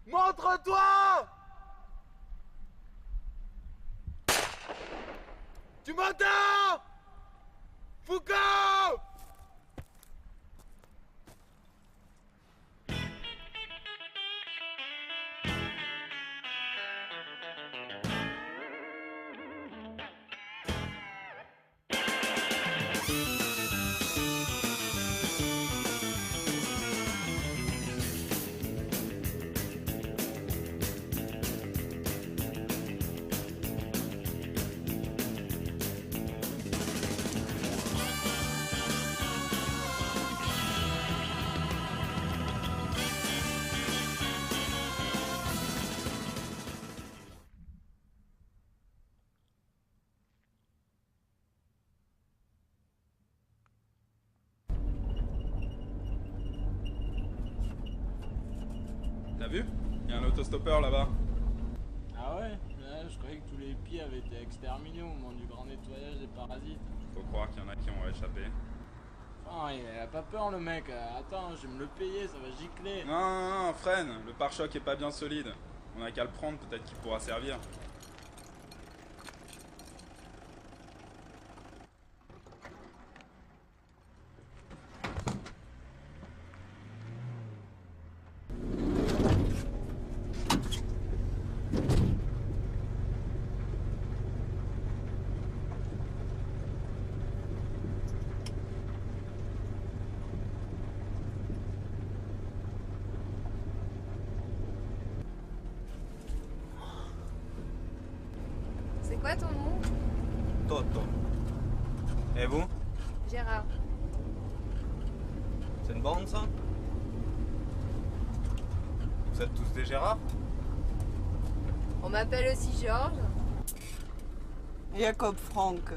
Montre-toi! Tu m'entends? Foucault! T'as vu? Il y a un autostoppeur là-bas. Ah ouais? Je croyais que tous les pieds avaient été exterminés au moment du grand nettoyage des parasites. Faut croire qu'il y en a qui ont échappé. Enfin, il a pas peur le mec. Attends, je vais me le payer, ça va gicler. Non, freine, le pare-choc est pas bien solide. On a qu'à le prendre, peut-être qu'il pourra servir. C'est quoi ton nom? Toto. Et vous? Gérard. C'est une bande ça? Vous êtes tous des Gérard? On m'appelle aussi Georges. Jacob Frank.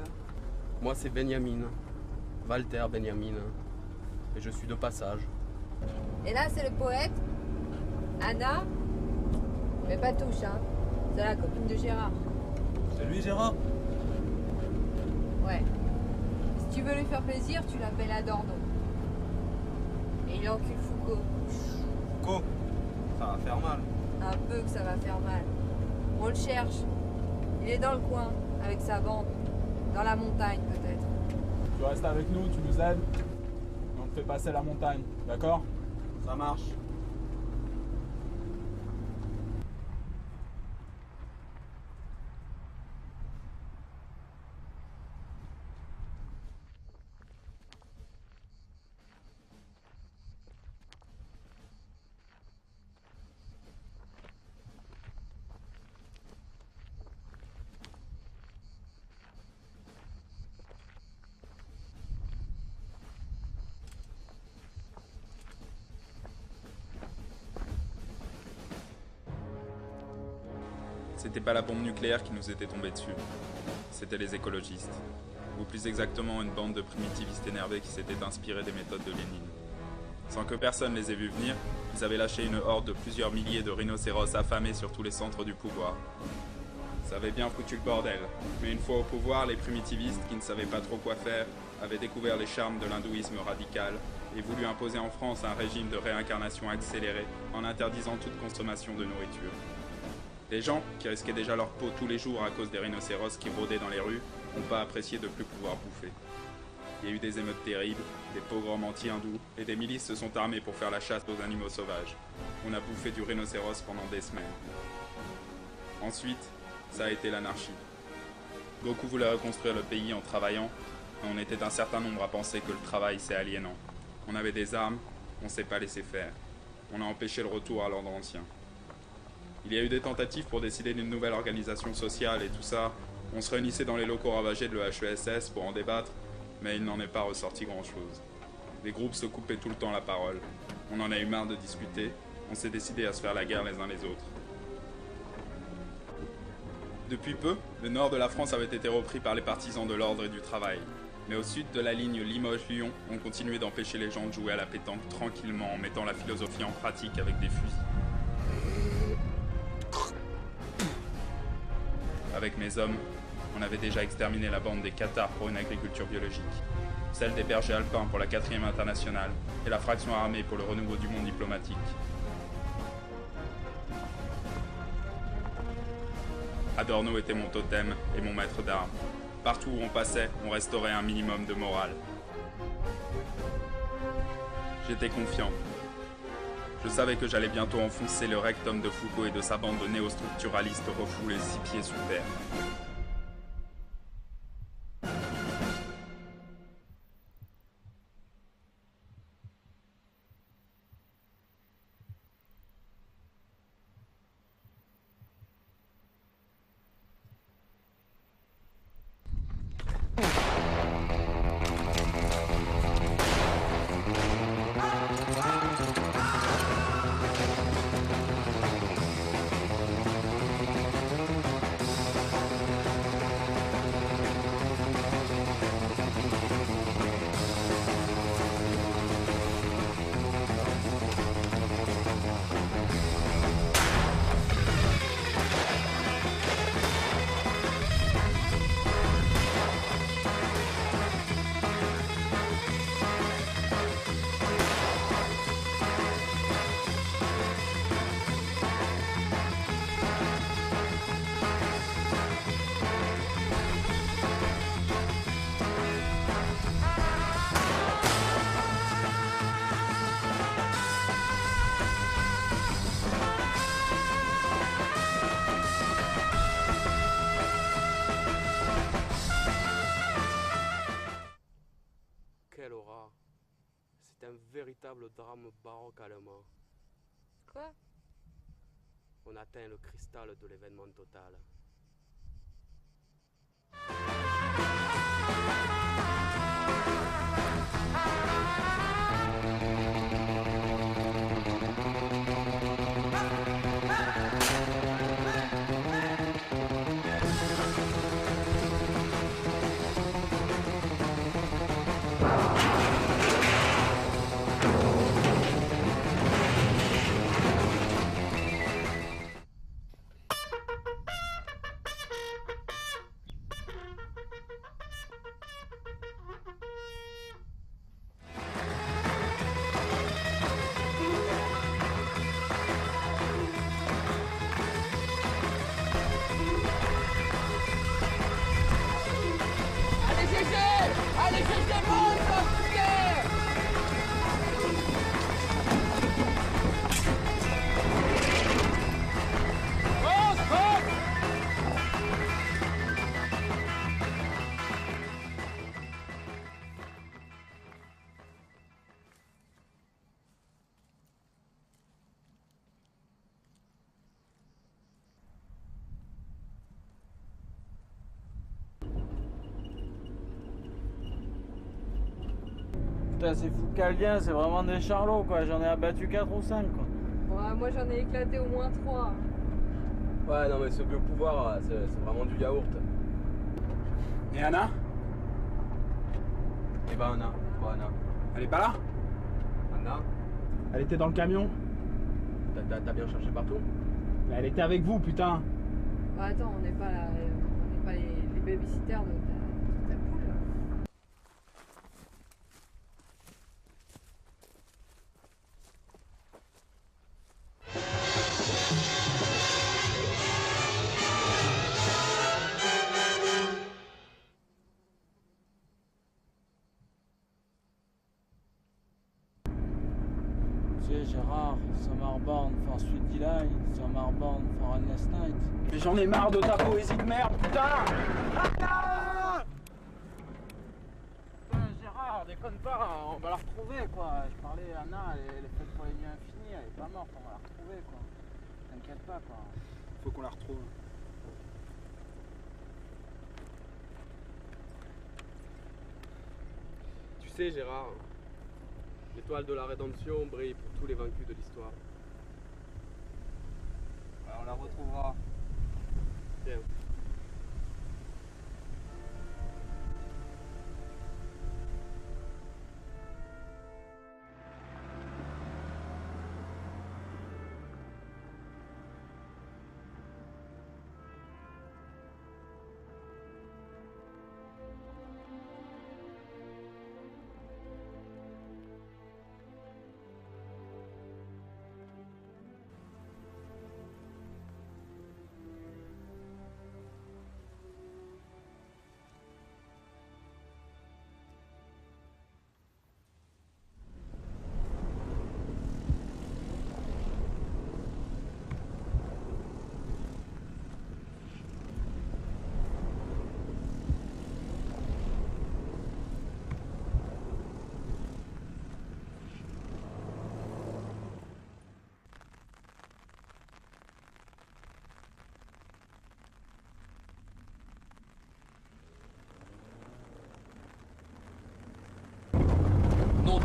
Moi c'est Benjamin, Walter Benjamin, et je suis de passage. Et là, c'est le poète. Anna. Mais pas touche, hein. C'est la copine de Gérard. C'est lui Gérard? Ouais. Si tu veux lui faire plaisir, tu l'appelles Adorno. Et il encule Foucault. Foucault? Ça va faire mal. Un peu que ça va faire mal. On le cherche. Il est dans le coin, avec sa bande. Dans la montagne, peut-être. Tu restes avec nous, tu nous aides. Et on te fait passer la montagne, d'accord? Ça marche. C'était pas la bombe nucléaire qui nous était tombée dessus. C'était les écologistes. Ou plus exactement une bande de primitivistes énervés qui s'étaient inspirés des méthodes de Lénine. Sans que personne les ait vus venir, ils avaient lâché une horde de plusieurs milliers de rhinocéros affamés sur tous les centres du pouvoir. Ça avait bien foutu le bordel, mais une fois au pouvoir, les primitivistes, qui ne savaient pas trop quoi faire, avaient découvert les charmes de l'hindouisme radical et voulu imposer en France un régime de réincarnation accéléré en interdisant toute consommation de nourriture. Les gens, qui risquaient déjà leur peau tous les jours à cause des rhinocéros qui rôdaient dans les rues, n'ont pas apprécié de plus pouvoir bouffer. Il y a eu des émeutes terribles, des pogroms anti-hindous, et des milices se sont armées pour faire la chasse aux animaux sauvages. On a bouffé du rhinocéros pendant des semaines. Ensuite, ça a été l'anarchie. Beaucoup voulaient reconstruire le pays en travaillant, et on était un certain nombre à penser que le travail c'est aliénant. On avait des armes, on s'est pas laissé faire. On a empêché le retour à l'ordre ancien. Il y a eu des tentatives pour décider d'une nouvelle organisation sociale et tout ça. On se réunissait dans les locaux ravagés de l'EHESS pour en débattre, mais il n'en est pas ressorti grand-chose. Les groupes se coupaient tout le temps la parole. On en a eu marre de discuter, on s'est décidé à se faire la guerre les uns les autres. Depuis peu, le nord de la France avait été repris par les partisans de l'ordre et du travail. Mais au sud de la ligne Limoges-Lyon, on continuait d'empêcher les gens de jouer à la pétanque tranquillement en mettant la philosophie en pratique avec des fusils. Avec mes hommes, on avait déjà exterminé la bande des Cathares pour une agriculture biologique, celle des bergers alpins pour la 4e internationale et la fraction armée pour le renouveau du monde diplomatique. Adorno était mon totem et mon maître d'armes. Partout où on passait, on restaurait un minimum de morale. J'étais confiant. Je savais que j'allais bientôt enfoncer le rectum de Foucault et de sa bande de néostructuralistes refoulés 6 pieds sous terre. Quelle horreur. C'est un véritable drame baroque allemand. Quoi? On atteint le cristal de l'événement total. Putain, ces Foucaldiens, c'est vraiment des charlots, quoi. J'en ai abattu 4 ou 5, quoi. Ouais, moi j'en ai éclaté au moins 3. Ouais, non, mais ce biopouvoir, c'est vraiment du yaourt. Et Anna? Eh ben, Anna. Quoi, Anna? Elle est pas là? Anna? Elle était dans le camion? T'as bien cherché partout? Mais elle était avec vous, putain! Bah attends, on n'est pas là, on n'est pas les babysitters de ta poule. Tu sais, Gérard, some are born for sweet delight, some are born for endless night. Mais j'en ai marre de ta poésie de merde, putain! Gérard, déconne pas, on va la retrouver, quoi. Je parlais à Anna, elle est faite pour les nuits infinies, elle est pas morte, on va la retrouver, quoi. T'inquiète pas, quoi. Faut qu'on la retrouve. Tu sais, Gérard, l'étoile de la rédemption brille pour tous les vaincus de l'histoire. On la retrouvera. Tiens.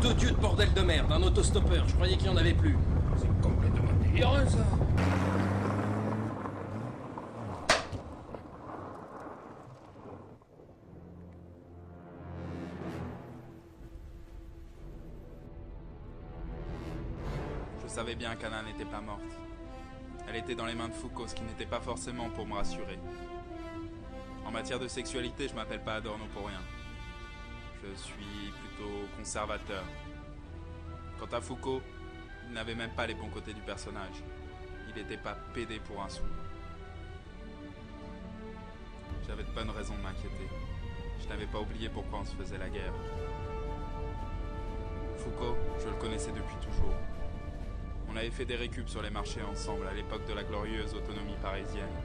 de Dieu de bordel de merde, un autostoppeur, je croyais qu'il y en avait plus. C'est complètement délireux ça. Je savais bien qu'Anna n'était pas morte. Elle était dans les mains de Foucault, ce qui n'était pas forcément pour me rassurer. En matière de sexualité, je m'appelle pas Adorno pour rien. Je suis plutôt conservateur. Quant à Foucault, il n'avait même pas les bons côtés du personnage. Il n'était pas pédé pour un sou. J'avais de bonnes raisons de m'inquiéter. Je n'avais pas oublié pourquoi on se faisait la guerre. Foucault, je le connaissais depuis toujours. On avait fait des récup sur les marchés ensemble à l'époque de la glorieuse autonomie parisienne.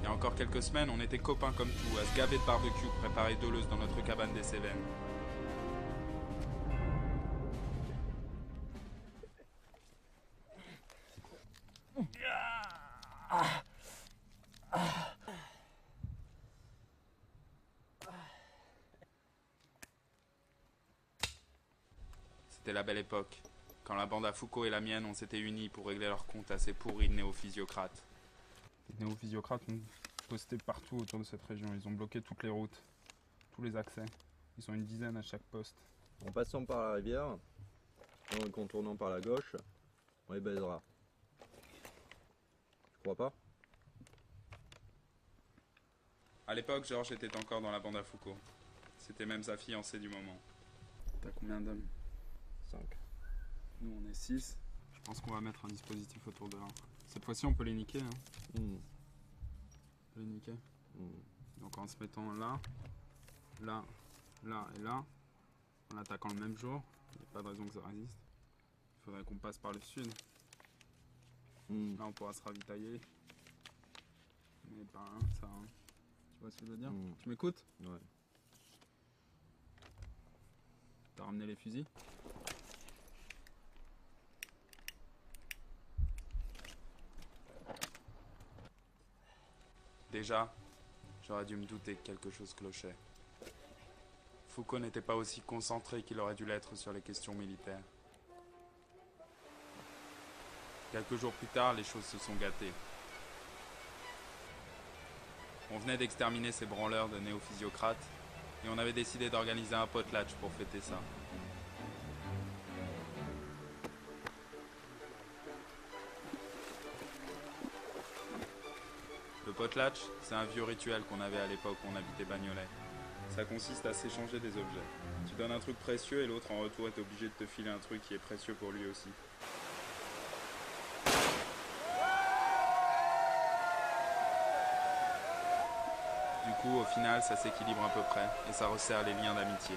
Il y a encore quelques semaines, on était copains comme tout, à se gaver de barbecue préparé doleuse dans notre cabane des Cévennes. C'était la belle époque, quand la bande à Foucault et la mienne, on s'était unis pour régler leur compte assez pourri de néophysiocrates. Les néophysiocrates ont posté partout autour de cette région. Ils ont bloqué toutes les routes, tous les accès. Ils sont une dizaine à chaque poste. En passant par la rivière, en contournant par la gauche, on les baisera. Tu crois pas? À l'époque, Georges était encore dans la bande à Foucault. C'était même sa fiancée du moment. T'as combien d'hommes? 5. Nous on est 6. Je pense qu'on va mettre un dispositif autour de là. Cette fois-ci on peut les niquer. Hein. On peut les niquer. Donc en se mettant là, là, là et là, en attaquant le même jour, il n'y a pas de raison que ça résiste. Il faudrait qu'on passe par le sud. Là on pourra se ravitailler. Mais pas ça. Hein. Tu vois ce que je veux dire? Tu m'écoutes? Ouais. T'as ramené les fusils? Déjà, j'aurais dû me douter que quelque chose clochait. Foucault n'était pas aussi concentré qu'il aurait dû l'être sur les questions militaires. Quelques jours plus tard, les choses se sont gâtées. On venait d'exterminer ces branleurs de néophysiocrates et on avait décidé d'organiser un potlatch pour fêter ça. Le potlatch, c'est un vieux rituel qu'on avait à l'époque où on habitait Bagnolet. Ça consiste à s'échanger des objets. Tu donnes un truc précieux et l'autre en retour est obligé de te filer un truc qui est précieux pour lui aussi. Du coup, au final, ça s'équilibre à peu près et ça resserre les liens d'amitié.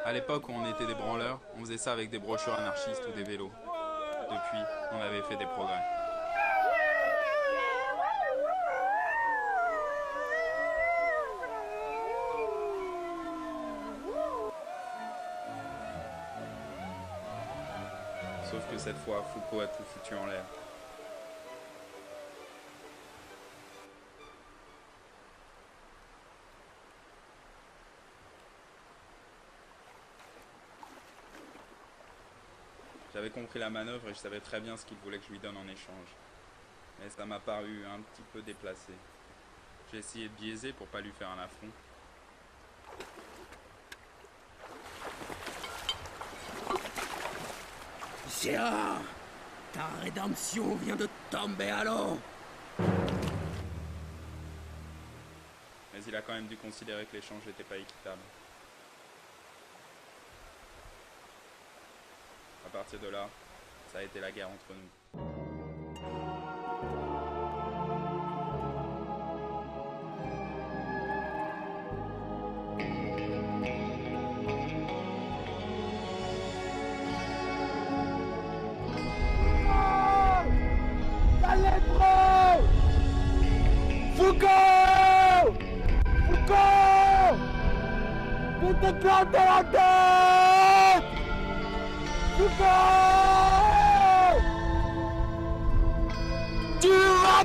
À l'époque où on était des branleurs, on faisait ça avec des brochures anarchistes ou des vélos. Depuis, on avait fait des progrès. Sauf que cette fois, Foucault a tout foutu en l'air. J'avais compris la manœuvre et je savais très bien ce qu'il voulait que je lui donne en échange. Mais ça m'a paru un petit peu déplacé. J'ai essayé de biaiser pour pas lui faire un affront. Gérard, ta rédemption vient de tomber à l'eau. Mais il a quand même dû considérer que l'échange n'était pas équitable. À partir de là, ça a été la guerre entre nous. Foucault! Foucault! Tu t'éclates la tête! Foucault! Tu vas